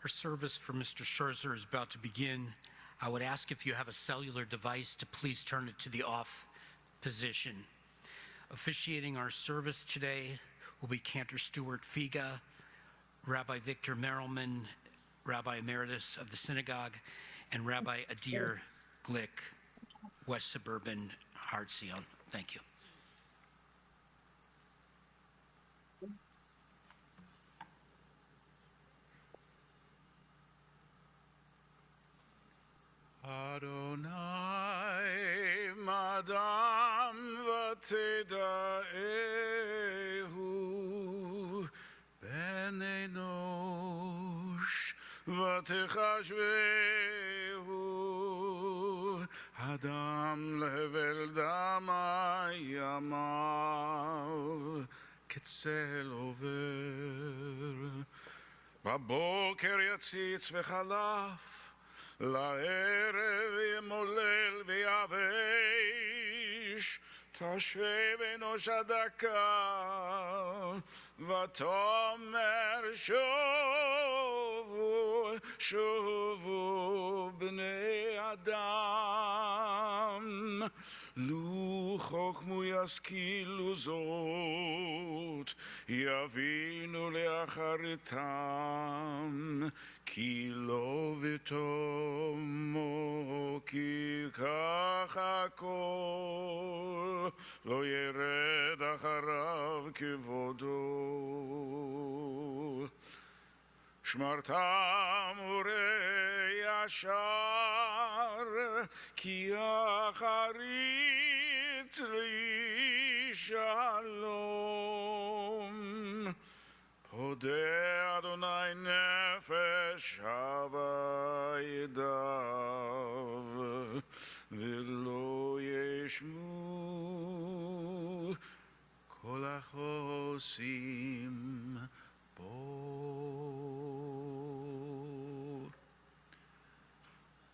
Our service for Mr. Shorser is about to begin. I would ask if you have a cellular device to please turn it to the off position. Officiating our service today will be Cantor Stuart Figa, Rabbi Victor Merrilman, Rabbi Emeritus of the Synagogue, and Rabbi Adir Glick, West Suburban Har Zion. Thank you. Adonai madam v'tedaehu ben enosh v'techashvehu adam level damayamav ketzel over b'boker yatzitz v'chalaf לערב ימולל ויבש תשב אנוש הדקה ותאמר שובו שובו בני אדם לו חוכמו ישכילו זאת יבינו לאחריתם כי לא ותומו כי כך הכל לא ירד אחריו כבודו שמרתם ורי ישר כי אחרית לי שלום פודה אדוני נפש הווה ידיו ולא ישמו כל החוסים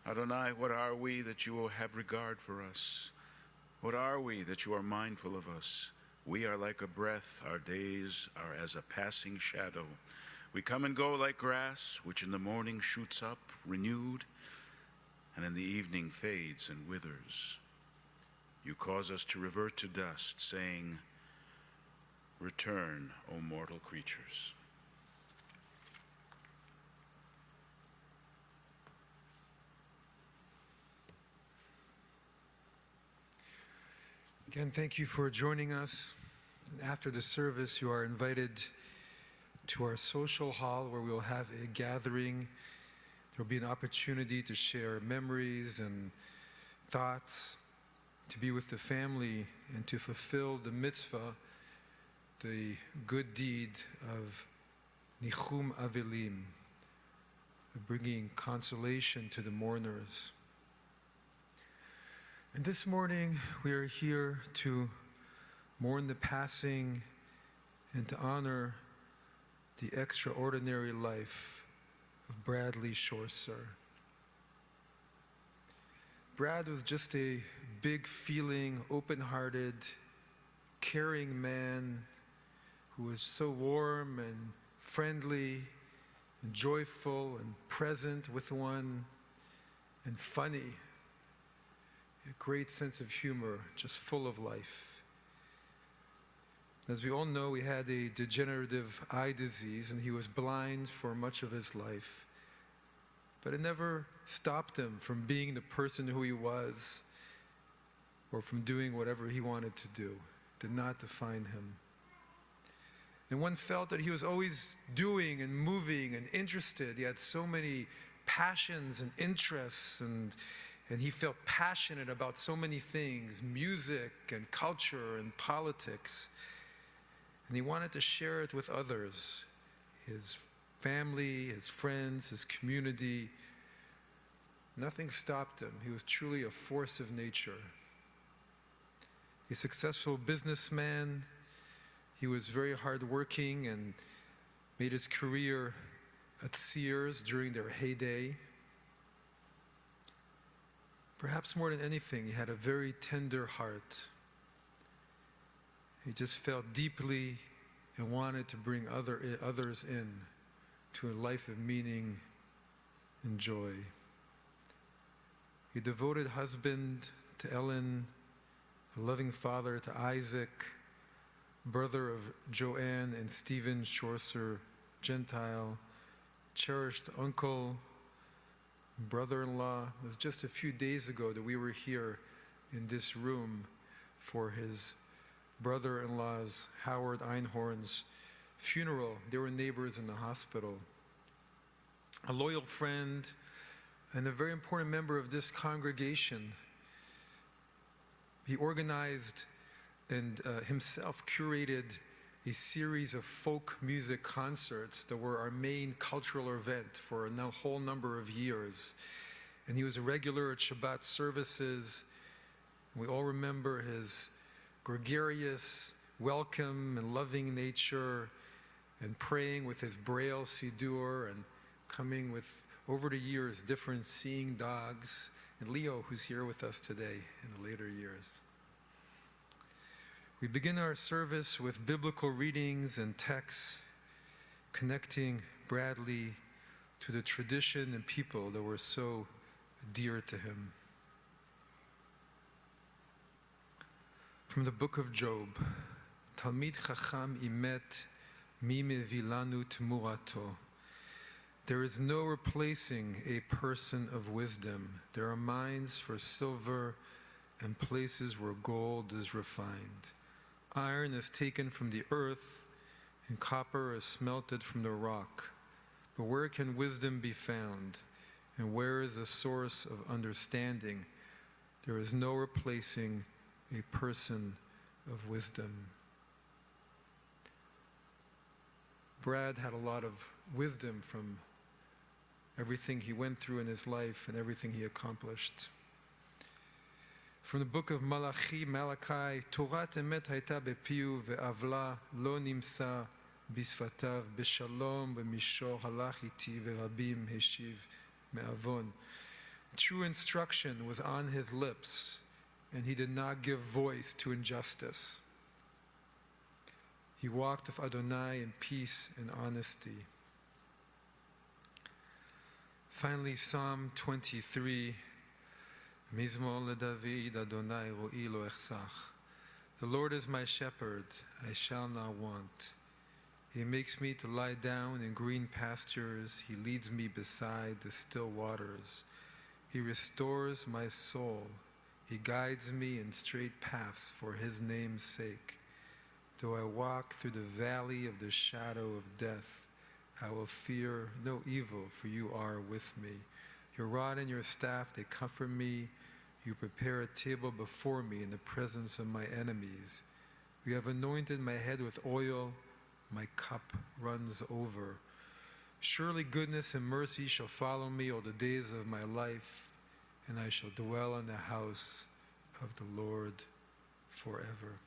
Adonai, what are we that you will have regard for us? What are we that you are mindful of us? We are like a breath, our days are as a passing shadow. We come and go like grass, which in the morning shoots up, renewed, and in the evening fades and withers. You cause us to revert to dust, saying, "Return, O mortal creatures." Again, thank you for joining us. After the service, you are invited to our social hall where we will have a gathering. There will be an opportunity to share memories and thoughts, to be with the family, and to fulfill the mitzvah, the good deed of Nichum Avelim, of bringing consolation to the mourners. And this morning, we are here to mourn the passing and to honor the extraordinary life of Bradley Shorser. Brad was just a big feeling, open-hearted, caring man who was so warm and friendly and joyful and present with one and funny. A great sense of humor, just full of life. As we all know, he had a degenerative eye disease and he was blind for much of his life. But it never stopped him from being the person who he was or from doing whatever he wanted to do. It did not define him. And one felt that he was always doing and moving and interested. He had so many passions and interests and he felt passionate about so many things, music and culture and politics. And he wanted to share it with others, his family, his friends, his community. Nothing stopped him. He was truly a force of nature. A successful businessman, he was very hardworking and made his career at Sears during their heyday. Perhaps more than anything, he had a very tender heart. He just felt deeply and wanted to bring others in to a life of meaning and joy. A devoted husband to Ellen, a loving father to Isaac, brother of Joanne and Stephen Shorser, Gentile, cherished uncle, brother-in-law. It was just a few days ago that we were here in this room for his brother-in-law's, Howard Einhorn's, funeral. They were neighbors in the hospital. A loyal friend and a very important member of this congregation. He organized and himself curated a series of folk music concerts that were our main cultural event for a whole number of years. And he was a regular at Shabbat services. We all remember his gregarious, welcome and loving nature, and praying with his Braille Siddur, and coming with, over the years, different seeing dogs, and Leo, who's here with us today in the later years. We begin our service with biblical readings and texts connecting Bradley to the tradition and people that were so dear to him. From the book of Job, Talmid Chacham imet mi mevilanu tmurato. There is no replacing a person of wisdom. There are mines for silver and places where gold is refined. Iron is taken from the earth, and copper is smelted from the rock. But where can wisdom be found? And where is the source of understanding? There is no replacing a person of wisdom. Brad had a lot of wisdom from everything he went through in his life and everything he accomplished. From the book of Malachi, Torat emet hayta bepiu ve'avla lo nimsa bisfatav beshalom b'mishor halach iti ve'rabim heshiv me'avon. True instruction was on his lips, and he did not give voice to injustice. He walked with Adonai in peace and honesty. Finally, Psalm 23, Mizmor leDavid, Adonai ro'i lo echsach. The Lord is my shepherd, I shall not want. He makes me to lie down in green pastures. He leads me beside the still waters. He restores my soul. He guides me in straight paths for his name's sake. Though I walk through the valley of the shadow of death, I will fear no evil, for you are with me. Your rod and your staff, they comfort me. You prepare a table before me in the presence of my enemies. You have anointed my head with oil. My cup runs over. Surely goodness and mercy shall follow me all the days of my life, and I shall dwell in the house of the Lord forever.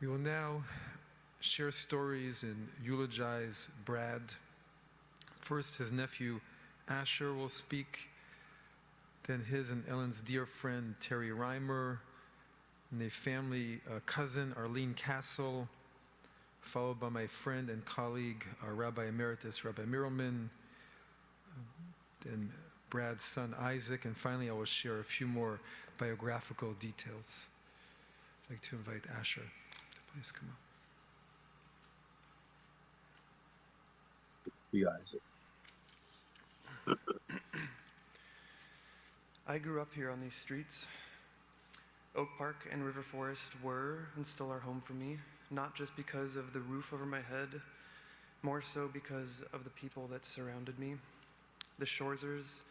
We will now share stories and eulogize Brad. First, his nephew Asher will speak, then his and Ellen's dear friend Terry Reimer, and a family cousin Arlene Castle, followed by my friend and colleague, Rabbi Emeritus Rabbi Mirelman, then Brad's son Isaac, and finally I will share a few more biographical details. I'd like to invite Asher to please come up. You, Isaac. I grew up here on these streets. Oak Park and River Forest were and still are home for me, not just because of the roof over my head, more so because of the people that surrounded me. The Shorsers,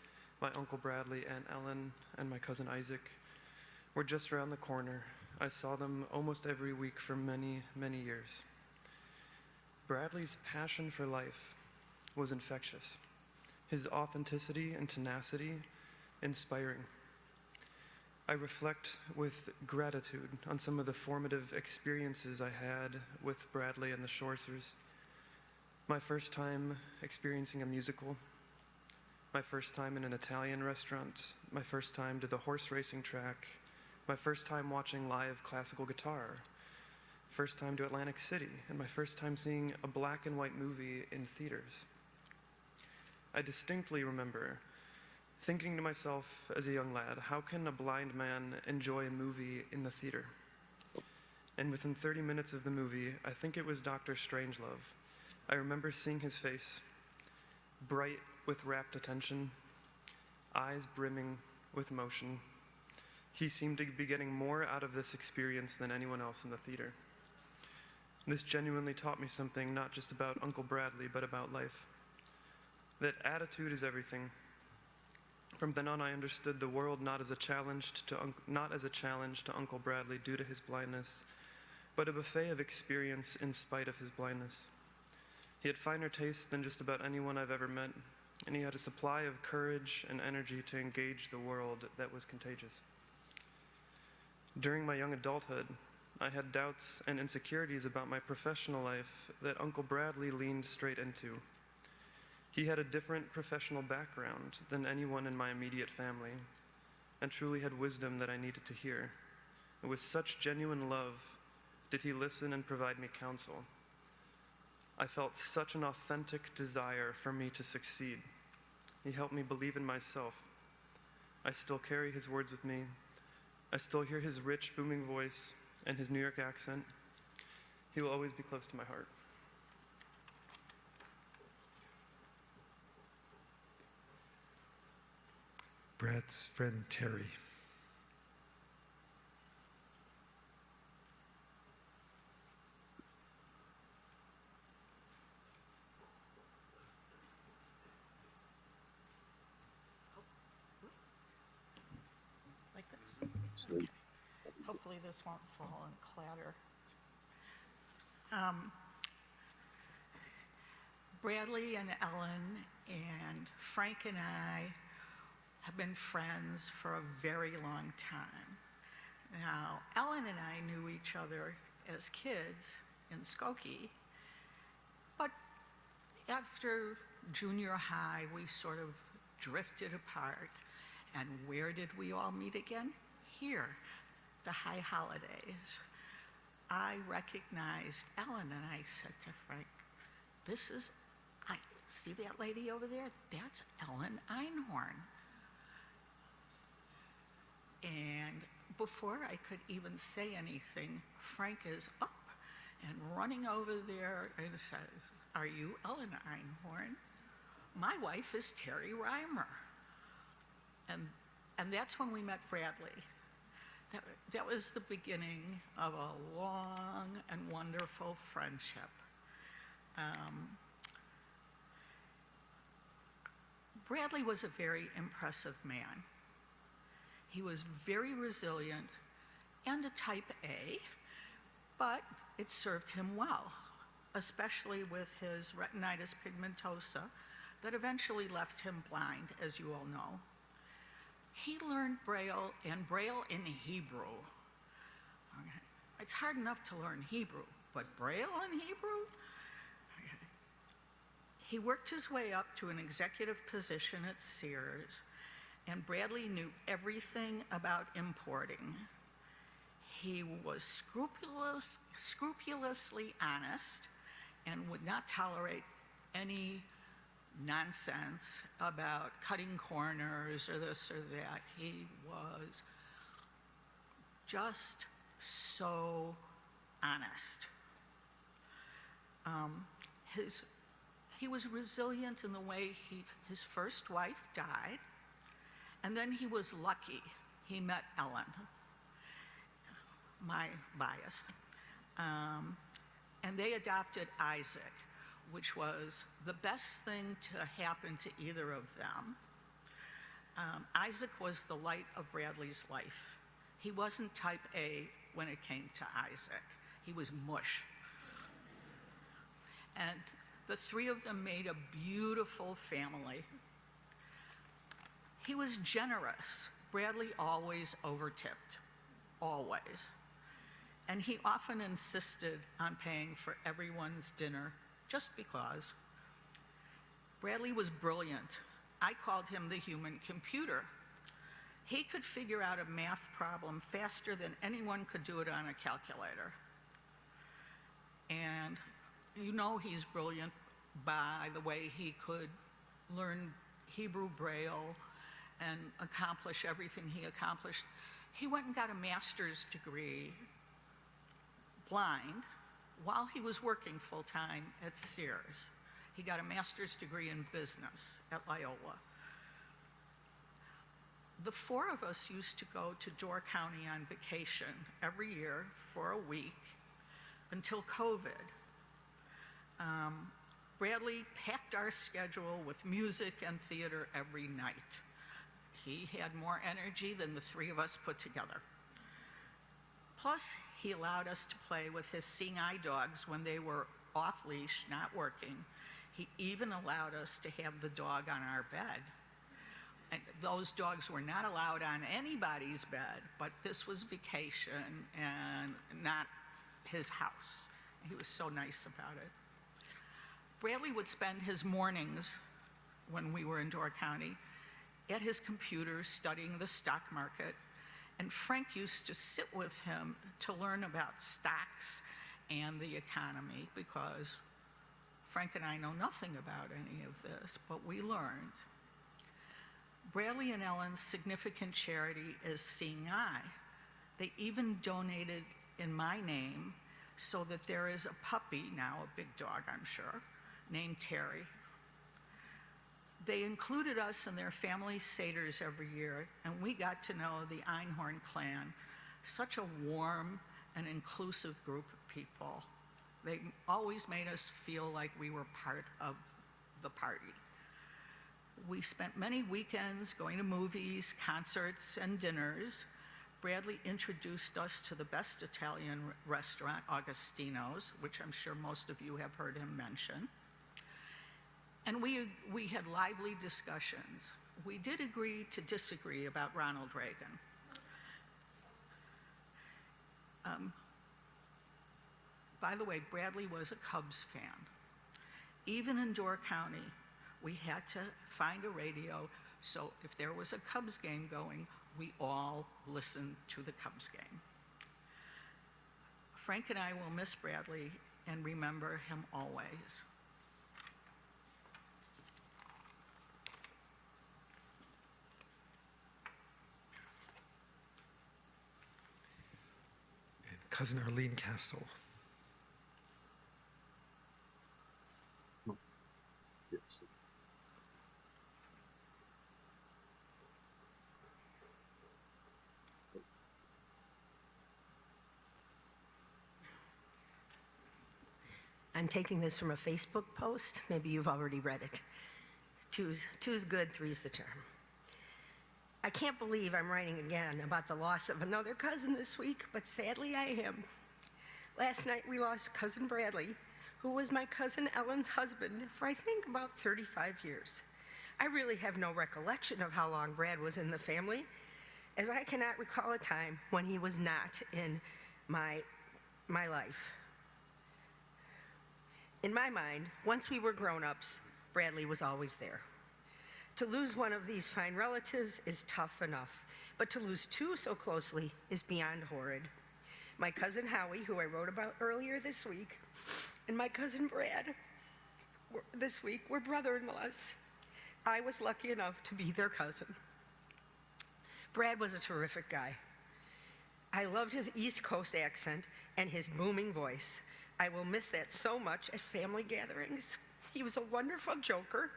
my Uncle Bradley, Aunt Ellen, and my cousin Isaac were just around the corner. I saw them almost every week for many, many years. Bradley's passion for life was infectious. His authenticity and tenacity, inspiring. I reflect with gratitude on some of the formative experiences I had with Bradley and the Shorsers. My first time experiencing a musical, my first time in an Italian restaurant, my first time to the horse racing track, my first time watching live classical guitar, first time to Atlantic City, and my first time seeing a black and white movie in theaters. I distinctly remember thinking to myself as a young lad, how can a blind man enjoy a movie in the theater? And within 30 minutes of the movie, I think it was Dr. Strangelove, I remember seeing his face, bright with rapt attention, eyes brimming with emotion. He seemed to be getting more out of this experience than anyone else in the theater. This genuinely taught me something, not just about Uncle Bradley, but about life. That attitude is everything. From then on, I understood the world not as a challenge to Uncle Bradley due to his blindness, but a buffet of experience in spite of his blindness. He had finer taste than just about anyone I've ever met, and he had a supply of courage and energy to engage the world that was contagious. During my young adulthood, I had doubts and insecurities about my professional life that Uncle Bradley leaned straight into. He had a different professional background than anyone in my immediate family, and truly had wisdom that I needed to hear. With such genuine love did he listen and provide me counsel. I felt such an authentic desire for me to succeed. He helped me believe in myself. I still carry his words with me. I still hear his rich, booming voice and his New York accent. He will always be close to my heart. Brad's friend Terry. Like this? Okay. Hopefully this won't fall and clatter. Bradley and Ellen and Frank and I have been friends for a very long time. Now, Ellen and I knew each other as kids in Skokie, but after junior high, we sort of drifted apart. And where did we all meet again? Here, the high holidays. I recognized Ellen and I said to Frank, see that lady over there? That's Ellen Einhorn. And before I could even say anything, Frank is up and running over there and says, "Are you Ellen Einhorn? My wife is Terry Reimer." And that's when we met Bradley. That was the beginning of a long and wonderful friendship. Bradley was a very impressive man. He was very resilient and a type A, but it served him well, especially with his retinitis pigmentosa that eventually left him blind, as you all know. He learned Braille and Braille in Hebrew. Okay. It's hard enough to learn Hebrew, but Braille in Hebrew? Okay. He worked his way up to an executive position at Sears, and Bradley knew everything about importing. He was scrupulously honest and would not tolerate any nonsense about cutting corners or this or that. He was just so honest. He was resilient in the way his first wife died, and then he was lucky. He met Ellen, my bias, and they adopted Isaac, which was the best thing to happen to either of them. Isaac was the light of Bradley's life. He wasn't type A when it came to Isaac. He was mush. And the three of them made a beautiful family. He was generous. Bradley always overtipped, always. And he often insisted on paying for everyone's dinner just because. Bradley was brilliant. I called him the human computer. He could figure out a math problem faster than anyone could do it on a calculator. And you know he's brilliant by the way he could learn Hebrew Braille and accomplish everything he accomplished. He went and got a master's degree, blind, while he was working full-time at Sears. He got a master's degree in business at Loyola. The four of us used to go to Door County on vacation every year for a week until COVID. Bradley packed our schedule with music and theater every night. He had more energy than the three of us put together. Plus, he allowed us to play with his seeing eye dogs when they were off leash, not working. He even allowed us to have the dog on our bed. And those dogs were not allowed on anybody's bed, but this was vacation and not his house. He was so nice about it. Bradley would spend his mornings when we were in Door County at his computer studying the stock market, and Frank used to sit with him to learn about stocks and the economy, because Frank and I know nothing about any of this, but we learned. Bradley and Ellen's significant charity is Seeing Eye. They even donated in my name so that there is a puppy, now a big dog I'm sure, named Terry. They included us in their family seders every year, and we got to know the Einhorn clan, such a warm and inclusive group of people. They always made us feel like we were part of the party. We spent many weekends going to movies, concerts, and dinners. Bradley introduced us to the best Italian restaurant, Augustino's, which I'm sure most of you have heard him mention. And we had lively discussions. We did agree to disagree about Ronald Reagan. By the way, Bradley was a Cubs fan. Even in Door County, we had to find a radio, so if there was a Cubs game going, we all listened to the Cubs game. Frank and I will miss Bradley and remember him always. And Cousin Arlene Castle. Yes. I'm taking this from a Facebook post. Maybe you've already read it. Two's good, three's the charm. I can't believe I'm writing again about the loss of another cousin this week, but sadly I am. Last night we lost Cousin Bradley, who was my cousin Ellen's husband for I think about 35 years. I really have no recollection of how long Brad was in the family, as I cannot recall a time when he was not in my life. In my mind, once we were grown-ups, Bradley was always there. To lose one of these fine relatives is tough enough, but to lose two so closely is beyond horrid. My cousin Howie, who I wrote about earlier this week, and my cousin Brad this week were brother-in-laws. I was lucky enough to be their cousin. Brad was a terrific guy. I loved his East Coast accent and his booming voice. I will miss that so much at family gatherings. He was a wonderful joker,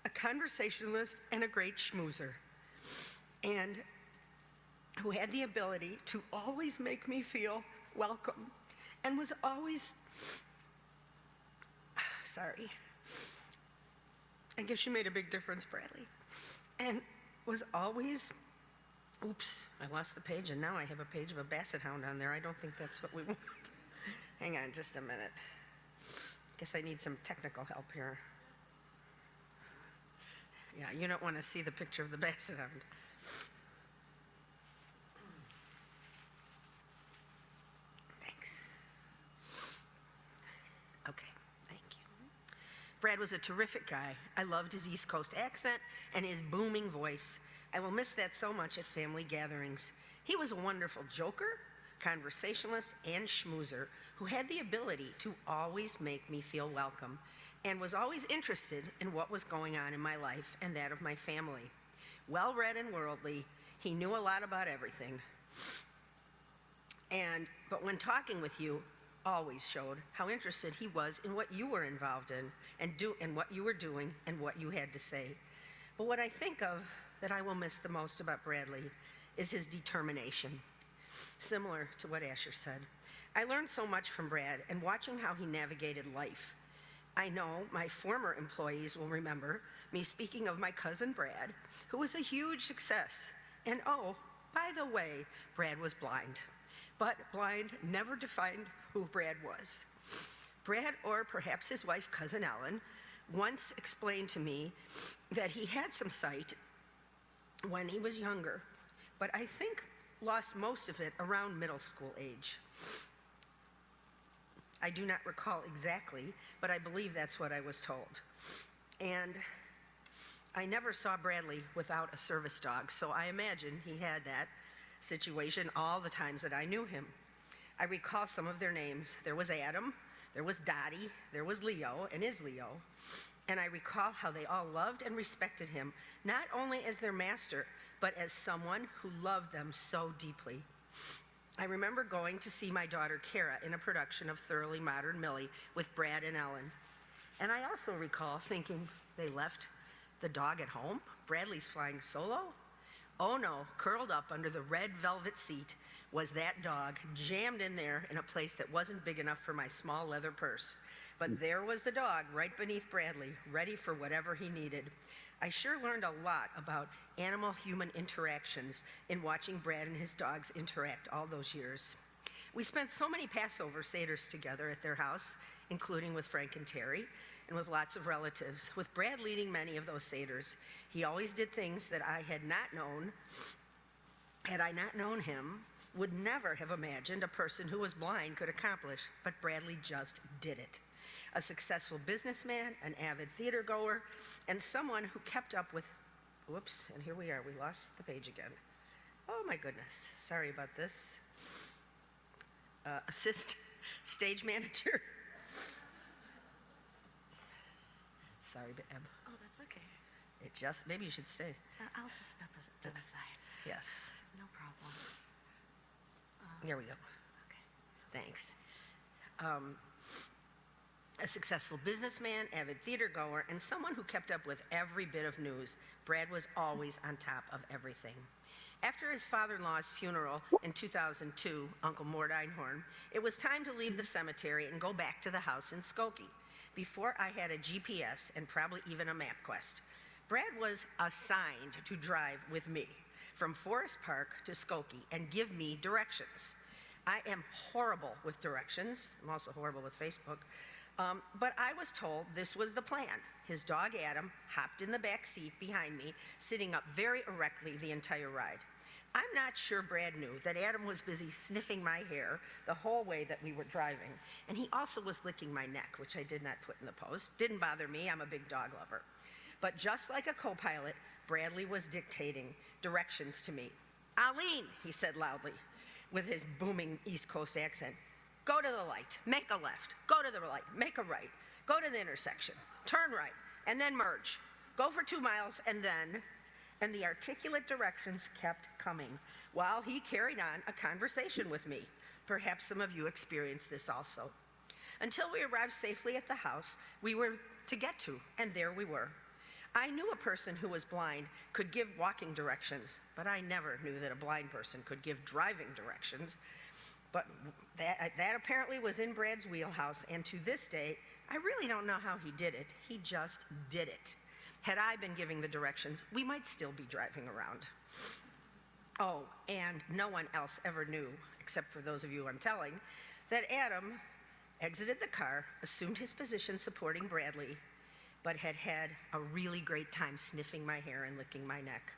a conversationalist, and a great schmoozer, and who had the ability to always make me feel welcome and was always, sorry, I guess you made a big difference, Bradley, and was always, oops, I lost the page and now I have a page of a basset hound on there. I don't think that's what we want. Hang on just a minute. Guess I need some technical help here. Yeah, you don't want to see the picture of the basset hound. Thanks. Okay, thank you. Brad was a terrific guy. I loved his East Coast accent and his booming voice. I will miss that so much at family gatherings. He was a wonderful joker, conversationalist, and schmoozer who had the ability to always make me feel welcome and was always interested in what was going on in my life and that of my family. Well-read and worldly, he knew a lot about everything. But when talking with you, always showed how interested he was in what you were involved in and what you were doing and what you had to say. But what I think of that I will miss the most about Bradley is his determination. Similar to what Asher said, I learned so much from Brad and watching how he navigated life. I know my former employees will remember me speaking of my cousin Brad, who was a huge success. And oh, by the way, Brad was blind. But blind never defined who Brad was. Brad, or perhaps his wife, Cousin Ellen, once explained to me that he had some sight when he was younger, but I think lost most of it around middle school age. I do not recall exactly, but I believe that's what I was told. And I never saw Bradley without a service dog, so I imagine he had that situation all the times that I knew him. I recall some of their names. There was Adam, there was Dottie, there was Leo, and is Leo. And I recall how they all loved and respected him, not only as their master, but as someone who loved them so deeply. I remember going to see my daughter Kara in a production of Thoroughly Modern Millie with Brad and Ellen. And I also recall thinking they left the dog at home. Bradley's flying solo. Oh no, curled up under the red velvet seat was that dog, jammed in there in a place that wasn't big enough for my small leather purse. But there was the dog right beneath Bradley, ready for whatever he needed. I sure learned a lot about animal-human interactions in watching Brad and his dogs interact all those years. We spent so many Passover Seders together at their house, including with Frank and Terry, and with lots of relatives, with Brad leading many of those Seders. He always did things that I had not known, had I not known him, would never have imagined a person who was blind could accomplish, but Bradley just did it. A successful businessman, an avid theater goer, and someone who kept up with, whoops, and here we are, we lost the page again. Oh my goodness, sorry about this. Assist stage manager. Sorry, Deb. Oh, that's okay. It just, maybe you should stay. I'll just step to the side. Yes, No problem. here we go. Okay. Thanks. A successful businessman, avid theater goer, and someone who kept up with every bit of news. Brad was always on top of everything. After his father-in-law's funeral in 2002, Uncle Mort Einhorn, it was time to leave the cemetery and go back to the house in Skokie. Before I had a GPS and probably even a MapQuest, Brad was assigned to drive with me from Forest Park to Skokie and give me directions. I am horrible with directions. I'm also horrible with Facebook. But I was told this was the plan. His dog Adam hopped in the back seat behind me, sitting up very erectly the entire ride. I'm not sure Brad knew that Adam was busy sniffing my hair the whole way that we were driving, and he also was licking my neck, which I did not put in the post. Didn't bother me, I'm a big dog lover. But just like a co-pilot, Bradley was dictating directions to me. "Aline," he said loudly, with his booming East Coast accent, "Go to the light, make a left, go to the light, make a right, go to the intersection, turn right, and then merge. Go for 2 miles, and then," and the articulate directions kept coming while he carried on a conversation with me. Perhaps some of you experienced this also. Until we arrived safely at the house we were to get to, and there we were. I knew a person who was blind could give walking directions, but I never knew that a blind person could give driving directions. But that apparently was in Brad's wheelhouse, and to this day, I really don't know how he did it. He just did it. Had I been giving the directions, we might still be driving around. Oh, and no one else ever knew, except for those of you I'm telling, that Adam exited the car, assumed his position supporting Bradley, but had had a really great time sniffing my hair and licking my neck.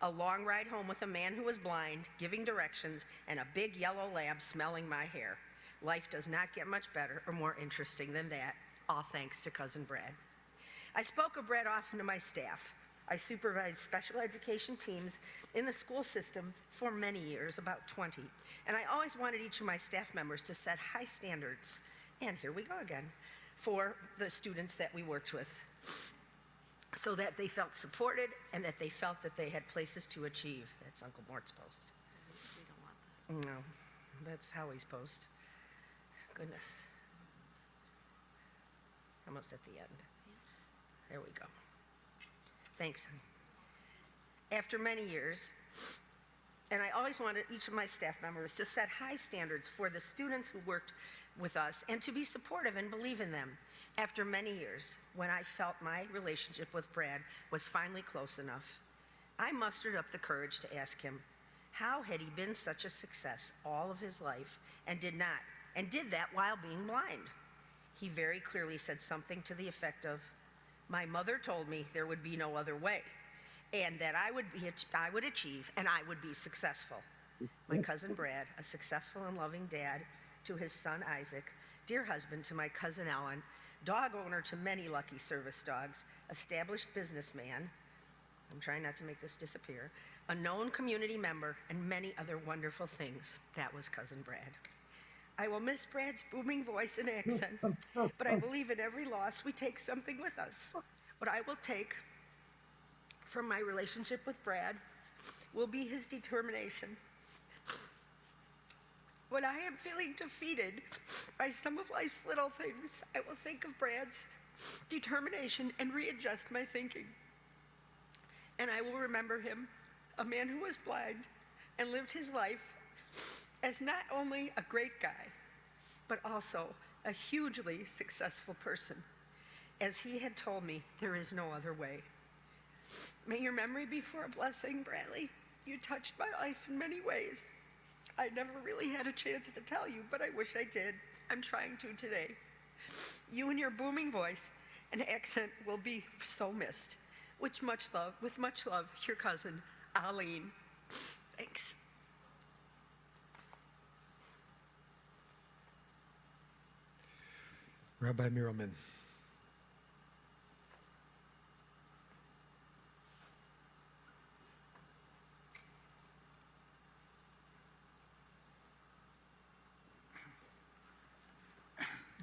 A long ride home with a man who was blind, giving directions, and a big yellow lab smelling my hair. Life does not get much better or more interesting than that, all thanks to Cousin Brad. I spoke of Brad often to my staff. I supervised special education teams in the school system for many years, about 20, and I always wanted each of my staff members to set high standards, and here we go again, for the students that we worked with, so that they felt supported and that they felt that they had places to achieve. That's Uncle Mort's post. We don't want that. No, that's Howie's post. Goodness. Almost at the end. There we go. Thanks, honey. After many years, and I always wanted each of my staff members to set high standards for the students who worked with us and to be supportive and believe in them. After many years, when I felt my relationship with Brad was finally close enough, I mustered up the courage to ask him, how had he been such a success all of his life and did that while being blind? He very clearly said something to the effect of, my mother told me there would be no other way, and that I would achieve and I would be successful. My cousin Brad, a successful and loving dad to his son Isaac, dear husband to my cousin Ellen, dog owner to many lucky service dogs, established businessman, I'm trying not to make this disappear, a known community member, and many other wonderful things. That was cousin Brad. I will miss Brad's booming voice and accent, but I believe in every loss we take something with us. What I will take from my relationship with Brad will be his determination. When I am feeling defeated by some of life's little things, I will think of Brad's determination and readjust my thinking. And I will remember him, a man who was blind and lived his life as not only a great guy, but also a hugely successful person. As he had told me, there is no other way. May your memory be for a blessing, Bradley. You touched my life in many ways. I never really had a chance to tell you, but I wish I did. I'm trying to today. You and your booming voice and accent will be so missed. With much love, your cousin, Aline. Thanks. Rabbi Mirelman.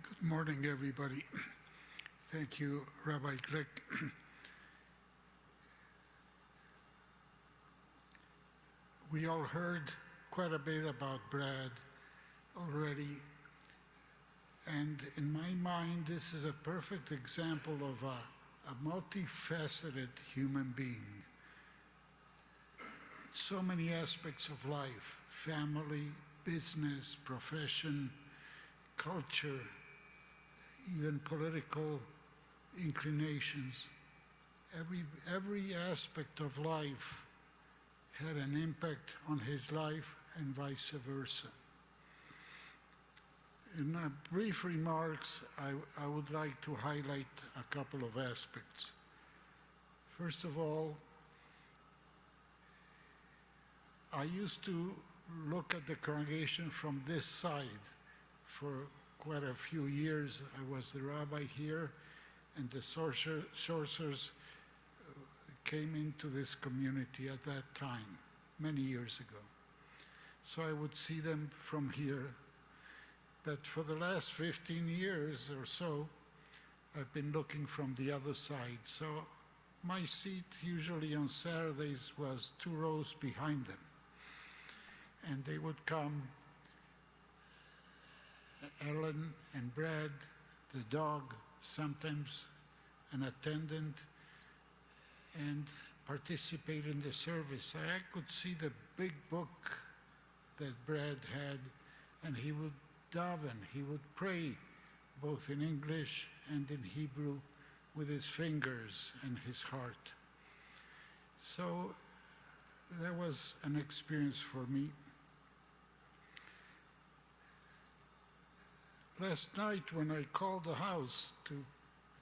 Good morning, everybody. Thank you, Rabbi Glick. We all heard quite a bit about Brad already, and in my mind, this is a perfect example of a multifaceted human being. So many aspects of life: family, business, profession, culture, even political inclinations. Every aspect of life had an impact on his life and vice versa. In my brief remarks, I would like to highlight a couple of aspects. First of all, I used to look at the congregation from this side. For quite a few years, I was the rabbi here, and the Shorsers came into this community at that time, many years ago. So I would see them from here. But for the last 15 years or so, I've been looking from the other side. So my seat usually on Saturdays was 2 rows behind them. And they would come, Ellen and Brad, the dog, sometimes an attendant, and participate in the service. I could see the big book that Brad had, and he would daven, he would pray, both in English and in Hebrew, with his fingers and his heart. So that was an experience for me. Last night, when I called the house to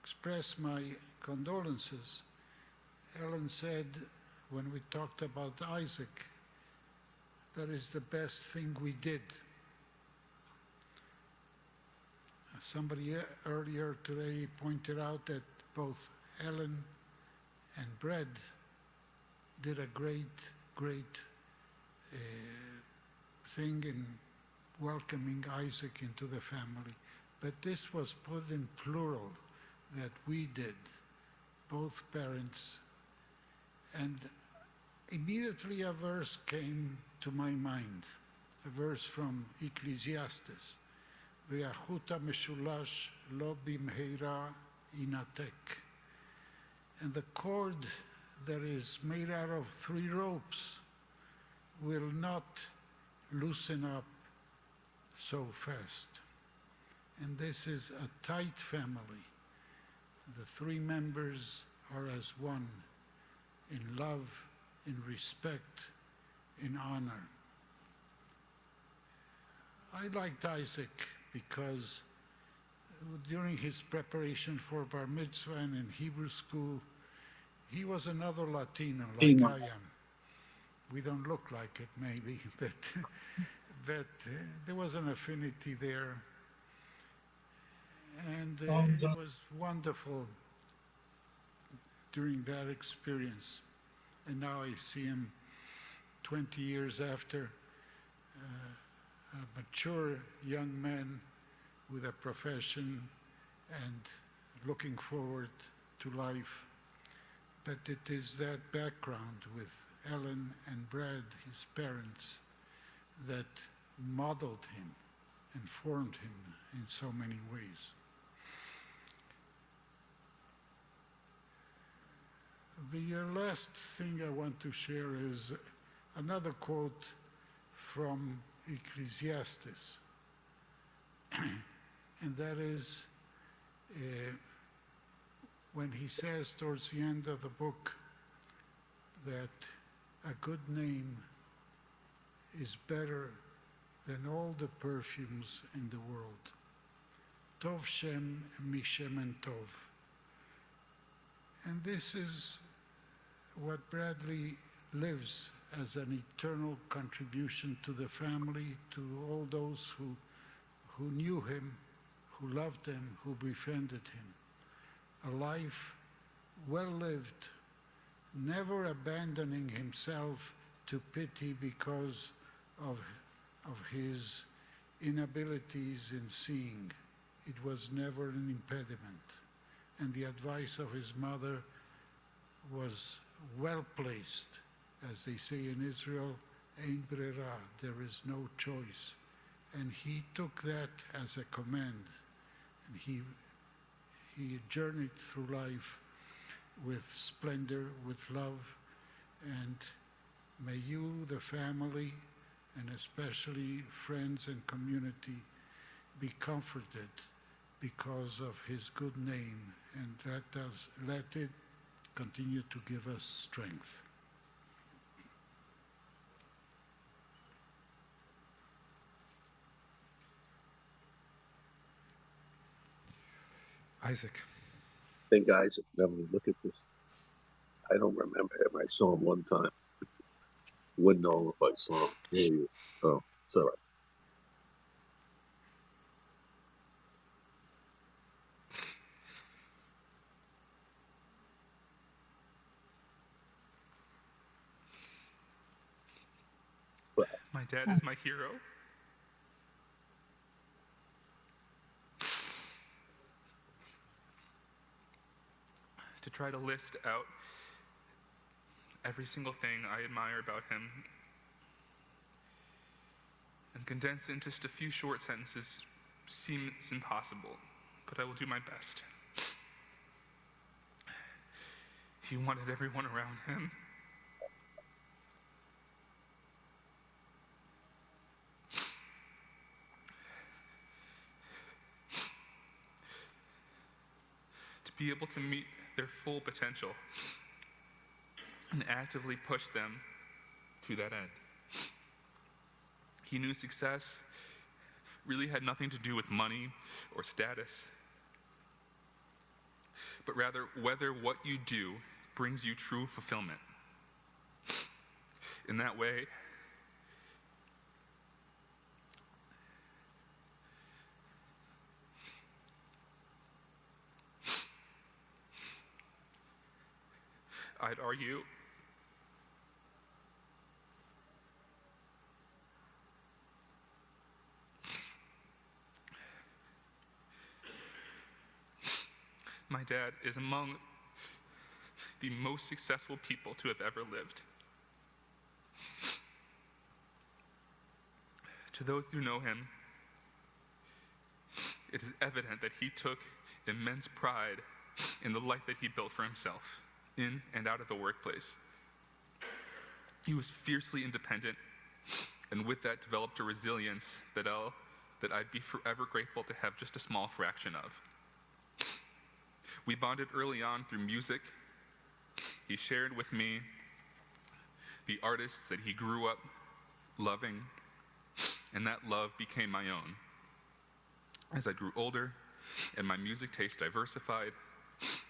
express my condolences, Ellen said, when we talked about Isaac, that is the best thing we did. Somebody earlier today pointed out that both Ellen and Brad did a great thing in welcoming Isaac into the family. but this was put in plural, that we did, both parents. And immediately a verse came to my mind, a verse from Ecclesiastes. Ve'achut meshulash lo bimheira inatek. And the cord that is made out of 3 ropes will not loosen up so fast. And this is a tight family. The 3 members are as one in love, in respect, in honor. I liked Isaac because during his preparation for bar mitzvah and in Hebrew school, he was another Latino like I am. We don't look like it maybe, but there was an affinity there. And it was wonderful during that experience. And now I see him 20 years after, a mature young man with a profession and looking forward to life. But it is that background with Ellen and Brad, his parents, that modeled him and formed him in so many ways. The last thing I want to share is another quote from Ecclesiastes, and that is when he says towards the end of the book that a good name is better than all the perfumes in the world. Tov Shem Mishem and Tov. And this is what Bradley lives as an eternal contribution to the family, to all those who knew him, who loved him, who befriended him. A life well lived, never abandoning himself to pity because of his inabilities in seeing. It was never an impediment. And the advice of his mother was well placed. As they say in Israel, Ein brera, there is no choice. And he took that as a command. And he journeyed through life with splendor, with love. And may you, the family, and especially friends and community, be comforted because of his good name, and let it continue to give us strength. Isaac. Hey guys, I mean, look at this. I don't remember him. I saw him one time. Wouldn't know him if I saw him. There he is. Oh, it's all right. My dad is my hero. To try to list out every single thing I admire about him and condense it into just a few short sentences seems impossible, but I will do my best. He wanted everyone around him to be able to meet their full potential and actively push them to that end. He knew success really had nothing to do with money or status, but rather whether what you do brings you true fulfillment. In that way, I'd argue dad is among the most successful people to have ever lived. To those who know him, it is evident that he took immense pride in the life that he built for himself, in and out of the workplace. He was fiercely independent, and with that developed a resilience that I'd be forever grateful to have just a small fraction of. We bonded early on through music. He shared with me the artists that he grew up loving, and that love became my own. As I grew older and my music taste diversified,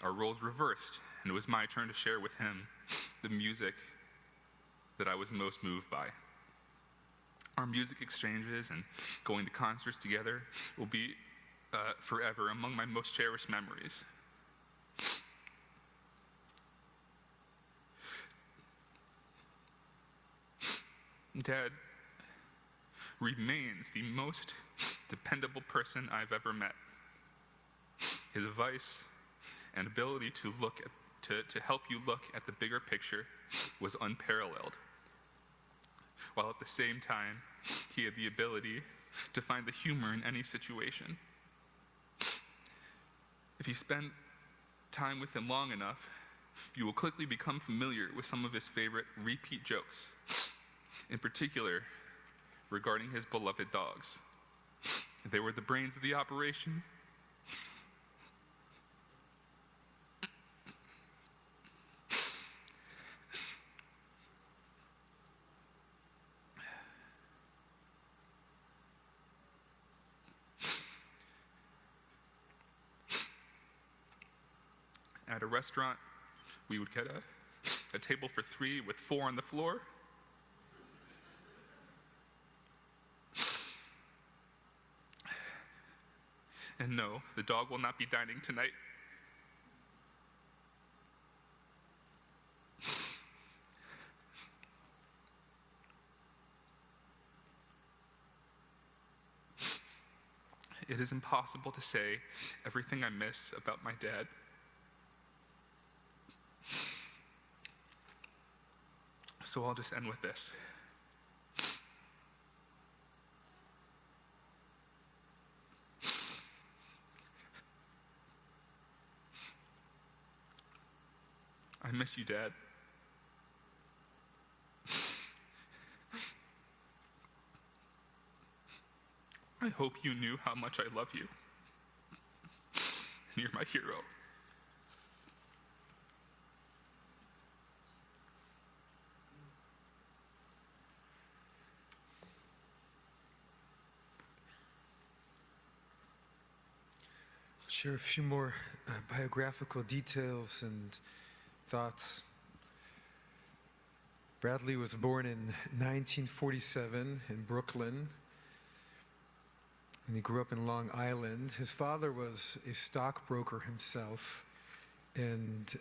our roles reversed, and it was my turn to share with him the music that I was most moved by. Our music exchanges and going to concerts together will be forever among my most cherished memories. Dad remains the most dependable person I've ever met. His advice and ability to help you look at the bigger picture was unparalleled, while at the same time, he had the ability to find the humor in any situation. If you spend time with him long enough, you will quickly become familiar with some of his favorite repeat jokes, in particular, regarding his beloved dogs. They were the brains of the operation. At a restaurant, we would get a table for 3 with 4 on the floor. And no, the dog will not be dining tonight. It is impossible to say everything I miss about my dad. So I'll just end with this. I miss you, Dad. I hope you knew how much I love you. You're my hero. Share a few more biographical details and thoughts. Bradley was born in 1947 in Brooklyn, and he grew up in Long Island. His father was a stockbroker himself, and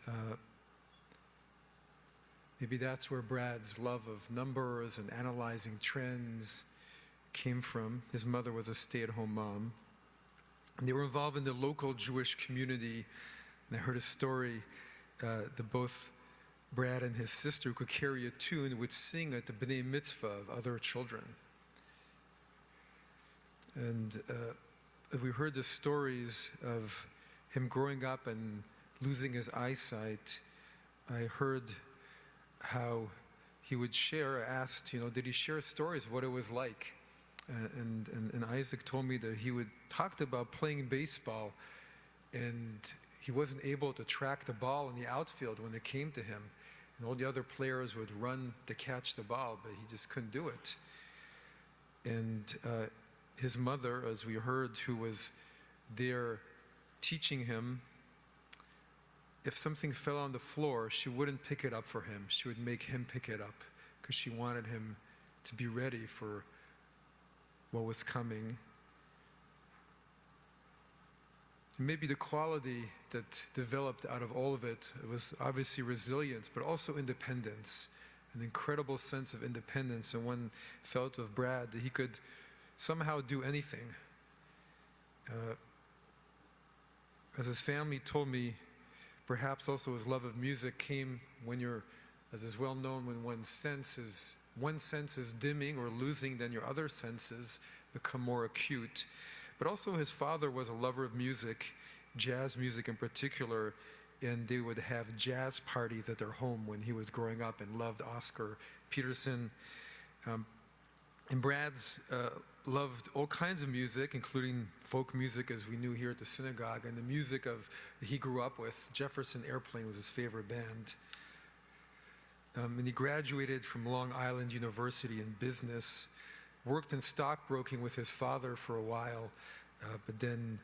maybe that's where Brad's love of numbers and analyzing trends came from. His mother was a stay-at-home mom. And they were involved in the local Jewish community, and I heard a story that both Brad and his sister, who could carry a tune, would sing at the B'nai Mitzvah of other children. And we heard the stories of him growing up and losing his eyesight. I heard how he would share, asked, did he share stories of what it was like? And Isaac told me that he talked about playing baseball, and he wasn't able to track the ball in the outfield when it came to him. And all the other players would run to catch the ball, but he just couldn't do it. And his mother, as we heard, who was there teaching him, if something fell on the floor, she wouldn't pick it up for him. She would make him pick it up because she wanted him to be ready for what was coming. Maybe the quality that developed out of all of it was obviously resilience, but also independence, an incredible sense of independence. And one felt of Brad that he could somehow do anything. As his family told me, perhaps also his love of music came when you're, as is well known, when one sense is dimming or losing, then your other senses become more acute. But also his father was a lover of music, jazz music in particular, and they would have jazz parties at their home when he was growing up and loved Oscar Peterson. And Brad's loved all kinds of music, including folk music as we knew here at the synagogue, and the music that he grew up with. Jefferson Airplane was his favorite band. And he graduated from Long Island University in business, worked in stockbroking with his father for a while, but then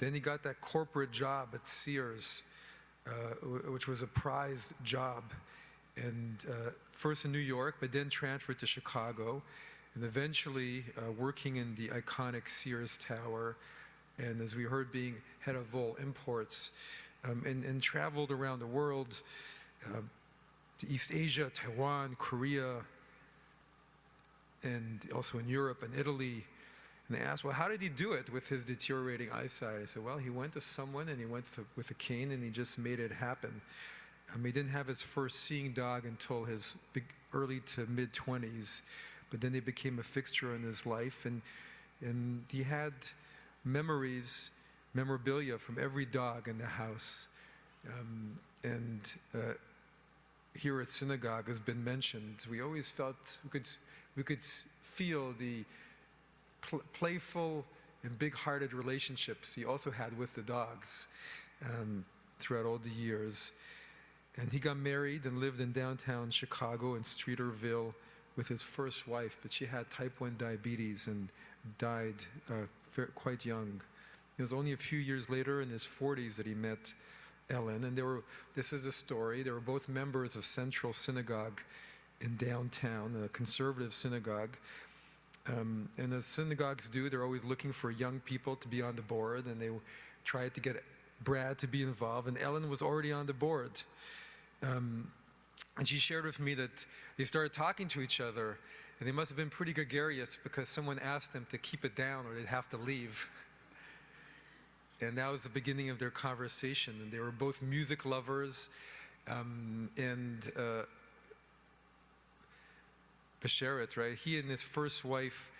he got that corporate job at Sears, which was a prized job, and first in New York, but then transferred to Chicago, and eventually working in the iconic Sears Tower, and as we heard, being head of Vol Imports, and traveled around the world, to East Asia, Taiwan, Korea, and also in Europe and Italy. And they asked, well, how did he do it with his deteriorating eyesight? I said, well, he went to someone and he went with a cane and he just made it happen. He didn't have his first seeing dog until his early to mid-20s, but then they became a fixture in his life, and he had memorabilia from every dog in the house. Here at synagogue has been mentioned. We always felt we could feel the playful and big-hearted relationships he also had with the dogs throughout all the years. And he got married and lived in downtown Chicago in Streeterville with his first wife, but she had type 1 diabetes and died quite young. It was only a few years later, in his 40s, that he met Ellen, and this is a story, they were both members of Central Synagogue in downtown, a conservative synagogue. And as synagogues do, they're always looking for young people to be on the board, and they tried to get Brad to be involved, and Ellen was already on the board. And she shared with me that they started talking to each other, and they must have been pretty gregarious because someone asked them to keep it down or they'd have to leave. And that was the beginning of their conversation. And they were both music lovers. Basheret, right? He and his first wife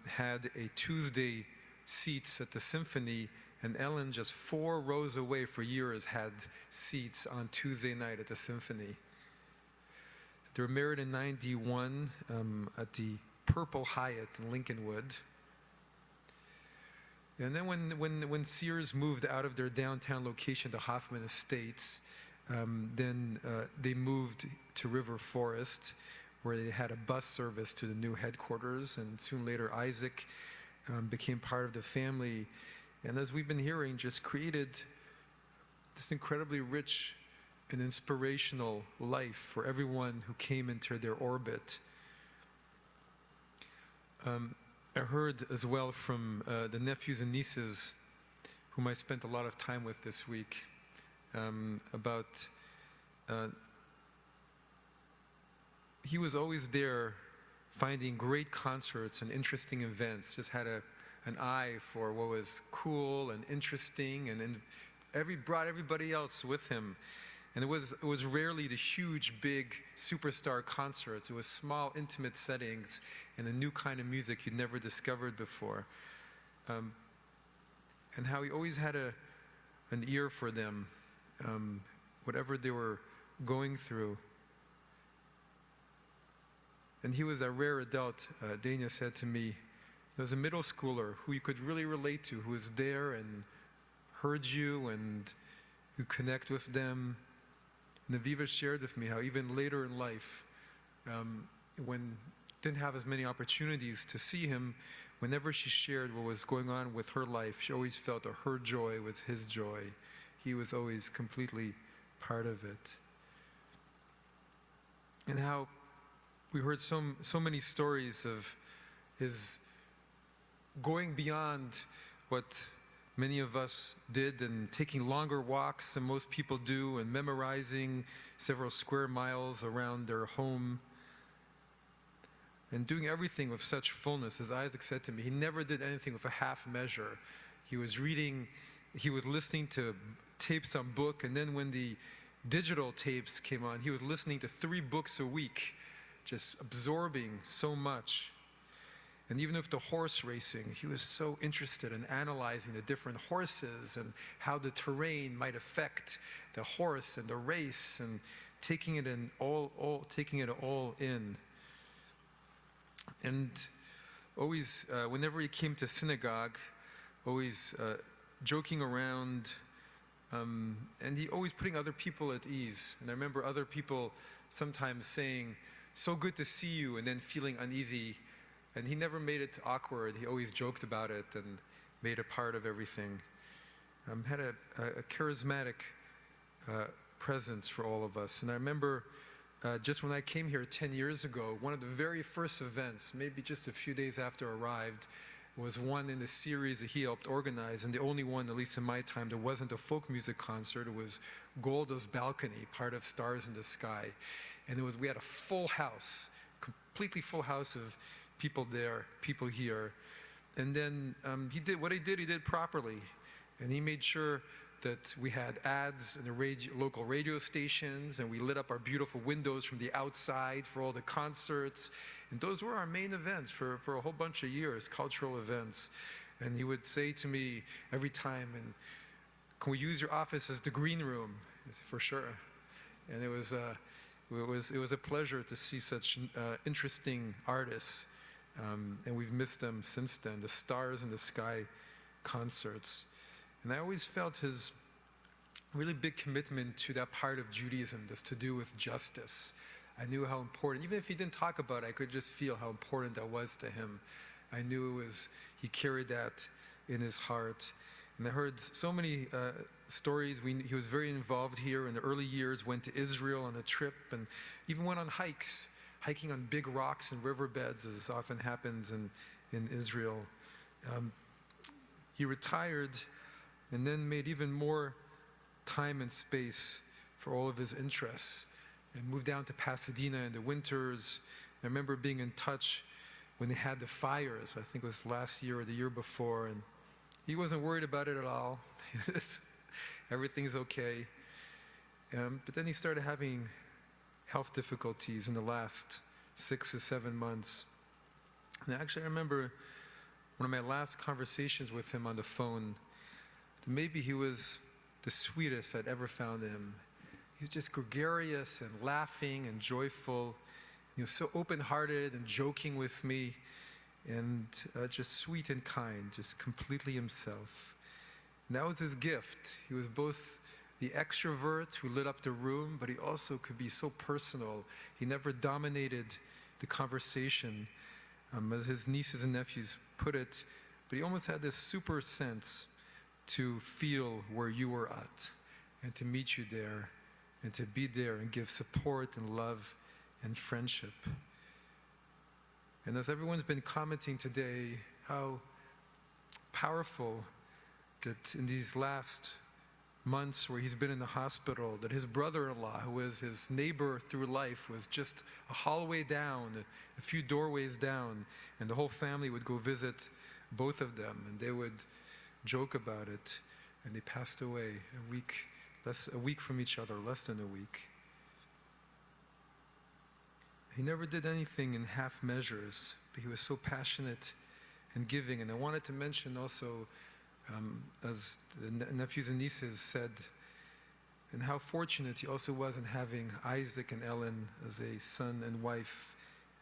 had a Tuesday seats at the symphony, and Ellen, just 4 rows away for years, had seats on Tuesday night at the symphony. They were married in '91 at the Purple Hyatt in Lincolnwood. And then when Sears moved out of their downtown location to Hoffman Estates, then they moved to River Forest, where they had a bus service to the new headquarters, and soon later Isaac became part of the family. And as we've been hearing, just created this incredibly rich and inspirational life for everyone who came into their orbit. I heard as well from the nephews and nieces, whom I spent a lot of time with this week, about he was always there finding great concerts and interesting events, just had an eye for what was cool and interesting, and brought everybody else with him. And it was rarely the huge, big superstar concerts. It was small, intimate settings and a new kind of music you'd never discovered before. And how he always had an ear for them, whatever they were going through. And he was a rare adult, Dana said to me. He was a middle schooler who you could really relate to, who was there and heard you and you connect with them. And Aviva shared with me how even later in life, when didn't have as many opportunities to see him, whenever she shared what was going on with her life, she always felt that her joy was his joy. He was always completely part of it. And how we heard so many stories of his going beyond what many of us did and taking longer walks than most people do and memorizing several square miles around their home and doing everything with such fullness. As Isaac said to me, he never did anything with a half measure. He was reading, he was listening to tapes on book, and then when the digital tapes came on, he was listening to 3 books a week, just absorbing so much. And even with the horse racing, he was so interested in analyzing the different horses and how the terrain might affect the horse and the race, and taking it all in. And always, whenever he came to synagogue, always joking around, and he always putting other people at ease. And I remember other people sometimes saying, "So good to see you," and then feeling uneasy. And he never made it awkward. He always joked about it and made it part of everything. Had a charismatic presence for all of us. And I remember just when I came here 10 years ago, one of the very first events, maybe just a few days after I arrived, was one in the series that he helped organize, and the only one, at least in my time, that wasn't a folk music concert. It was Golda's Balcony, part of Stars in the Sky. And we had a full house, completely full house of people there, people here. And then he did properly. And he made sure that we had ads in the local radio stations, and we lit up our beautiful windows from the outside for all the concerts. And those were our main events for a whole bunch of years, cultural events. And he would say to me every time, "Can we use your office as the green room?" I said, "For sure." And it was a pleasure to see such interesting artists. And we've missed them since then, the Stars in the Sky concerts. And I always felt his really big commitment to that part of Judaism that's to do with justice. I knew how important, even if he didn't talk about it, I could just feel how important that was to him. I knew he carried that in his heart. And I heard so many stories. He was very involved here in the early years, went to Israel on a trip, and even went on hikes, hiking on big rocks and riverbeds, as often happens in Israel. He retired and then made even more time and space for all of his interests, and moved down to Pasadena in the winters. I remember being in touch when they had the fires. I think it was last year or the year before, and he wasn't worried about it at all. Everything's okay. But then he started having health difficulties in the last 6 or 7 months. And actually, I remember one of my last conversations with him on the phone, that maybe he was the sweetest I'd ever found him. He was just gregarious and laughing and joyful. He was so open-hearted and joking with me, and just sweet and kind, just completely himself. And that was his gift. He was both the extrovert who lit up the room, but he also could be so personal. He never dominated the conversation, as his nieces and nephews put it, but he almost had this super sense to feel where you were at, and to meet you there, and to be there and give support and love and friendship. And as everyone's been commenting today, how powerful that in these last months where he's been in the hospital, that his brother-in-law, who was his neighbor through life, was just a hallway down, a few doorways down, and the whole family would go visit both of them, and they would joke about it, and they passed away a week from each other, less than a week. He never did anything in half measures, but he was so passionate and giving. And I wanted to mention also, as the nephews and nieces said, and how fortunate he also was in having Isaac and Ellen as a son and wife.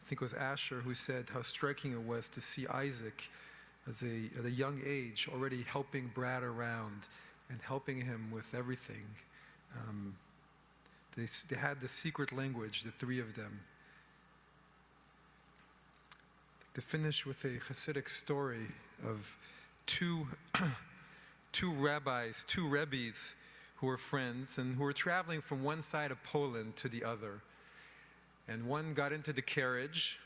I think it was Asher who said how striking it was to see Isaac at a young age already helping Brad around and helping him with everything. They had the secret language, the three of them. To finish with a Hasidic story of two rabbis, two rebbes who were friends and who were traveling from one side of Poland to the other. And one got into the carriage,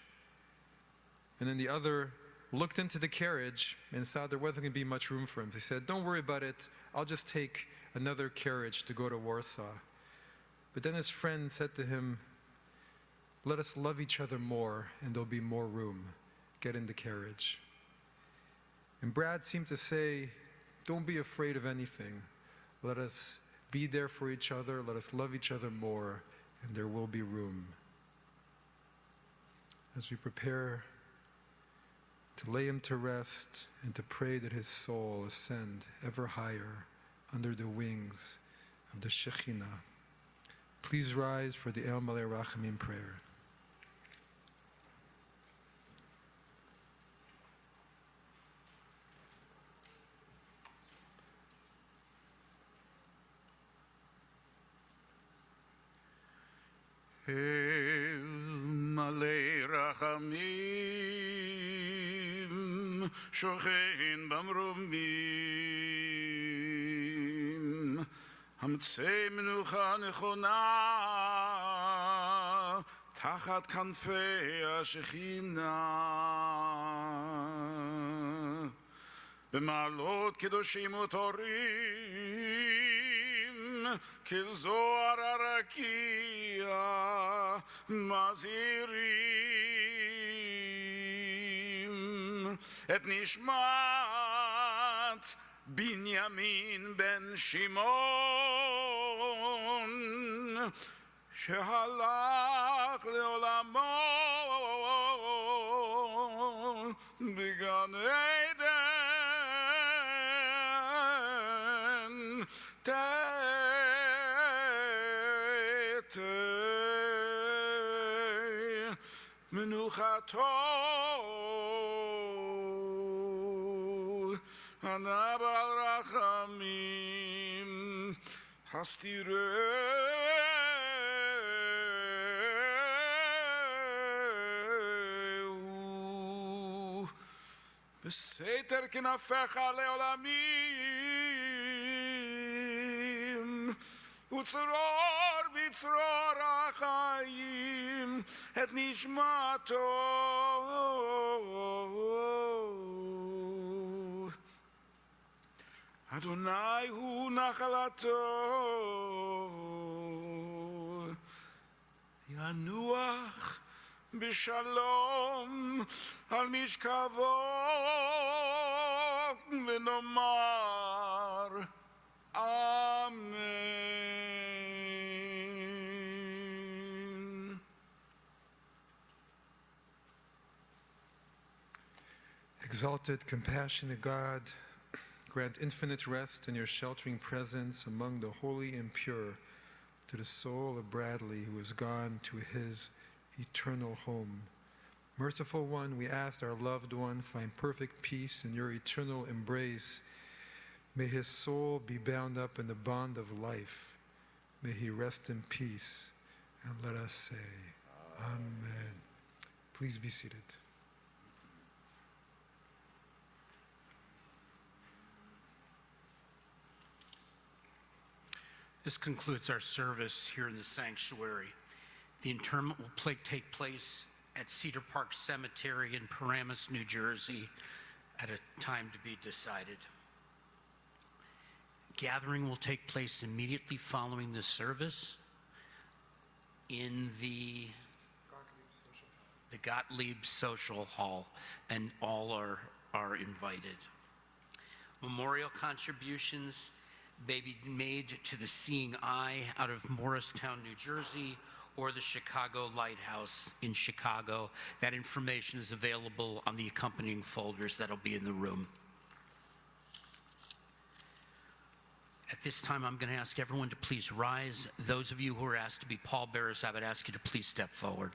and then the other looked into the carriage and saw there wasn't going to be much room for him. He said, "Don't worry about it, I'll just take another carriage to go to Warsaw." But then his friend said to him, "Let us love each other more, and there'll be more room. Get in the carriage." And Brad seemed to say, "Don't be afraid of anything. Let us be there for each other. Let us love each other more, and there will be room. As we prepare to lay him to rest and to pray that his soul ascend ever higher under the wings of the Shekhinah, please rise for the El Malei Rachamim prayer. El Malei Rachamim, Shochen Bamrumim, Hamtzei Menucha Nechona, Tachat Kanfei HaShekhinah, B'malot Kedoshim Utorim, Kizor Arakia, Mazirim, Et Nishmat Binyamin Ben Shimon, Shehalach Leolamo, Began Eden, Menuchato Anabal Rachamim Hastireu Beseter Kinafecha Leolamim Utzror Bitzror Achayim Et Nishmato Adonai Hu Nachalato Yanuach B'Shalom Al Mishkavo V'nomar Amen. Exalted, compassionate God, grant infinite rest in your sheltering presence among the holy and pure to the soul of Bradley who has gone to his eternal home. Merciful One, we ask our loved one find perfect peace in your eternal embrace. May his soul be bound up in the bond of life. May he rest in peace. And let us say, Amen. Please be seated. This concludes our service here in the sanctuary. The interment will take place at Cedar Park Cemetery in Paramus, New Jersey, at a time to be decided. Gathering will take place immediately following the service in the Gottlieb Social Hall, and all are invited. Memorial contributions may be made to the Seeing Eye out of Morristown, New Jersey, or the Chicago Lighthouse in Chicago. That information is available on the accompanying folders that'll be in the room. At this time, I'm going to ask everyone to please rise. Those of you who are asked to be pallbearers, I would ask you to please step forward.